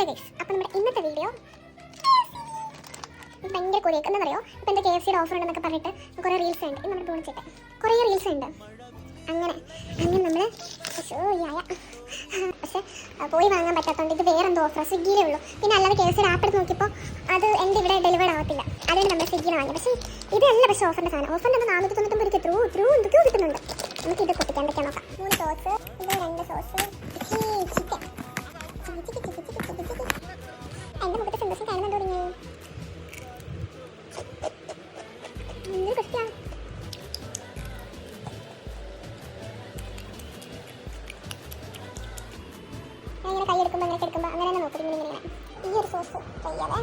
Hello guys, അപ്പോൾ നമ്മുടെ ഇന്നത്തെ വീഡിയോ ഭയങ്കര കൊറിയൊക്കെ എന്താ പറയുക. ഇപ്പോൾ എന്താ KFC ഓഫർ ഉണ്ടെന്നൊക്കെ പറഞ്ഞിട്ട് കുറേ റീൽസ് ഉണ്ട്. നമ്മുടെ ടൂണിച്ചിട്ട് കുറേ റീൽസ് ഉണ്ട്. അങ്ങനെ നമ്മൾ പക്ഷേ പോയി വാങ്ങാൻ പറ്റാത്തതുകൊണ്ട് ഇത് വേറെ എന്തോ ഓഫർ സ്വിഗ്ഗിയിലേ ഉള്ളൂ. പിന്നെ അല്ലാതെ KFC ആപ്പ് എടുത്ത് നോക്കിയപ്പോൾ അത് എൻ്റെ ഇവിടെ ഡെലിവേർഡ് ആവത്തില്ല. അതുകൊണ്ട് നമ്മൾ സ്വിഗ്ഗിയിൽ വാങ്ങി. പക്ഷേ ഇതല്ല പക്ഷേ ഓഫറിൻ്റെ സാധനം. ഓഫറിൻ്റെ 499 രൂപയ്ക്ക് എത്രയോ എന്തൊക്കെയോ കിട്ടുന്നുണ്ട്. നമുക്ക് ഇത് പൊട്ടിക്കാൻ പറ്റാൻ നോക്കാം. 3 സോസ്, ഇത് 2 സോസ്, ചിക്കൻ. എൻ്റെ മുഖത്തെ സന്തോഷം കാണുന്നത് തുടങ്ങി. എന്തൊരു കൃഷ്ടിയാണ്. ഞാൻ ഇങ്ങനെ കൈ എടുക്കുമ്പോൾ അങ്ങനെ എടുക്കുമ്പോൾ അങ്ങനെ തന്നെ നോക്കും. ഇങ്ങനെ ഈ ഒരു സോസ് കയ്യാവേ.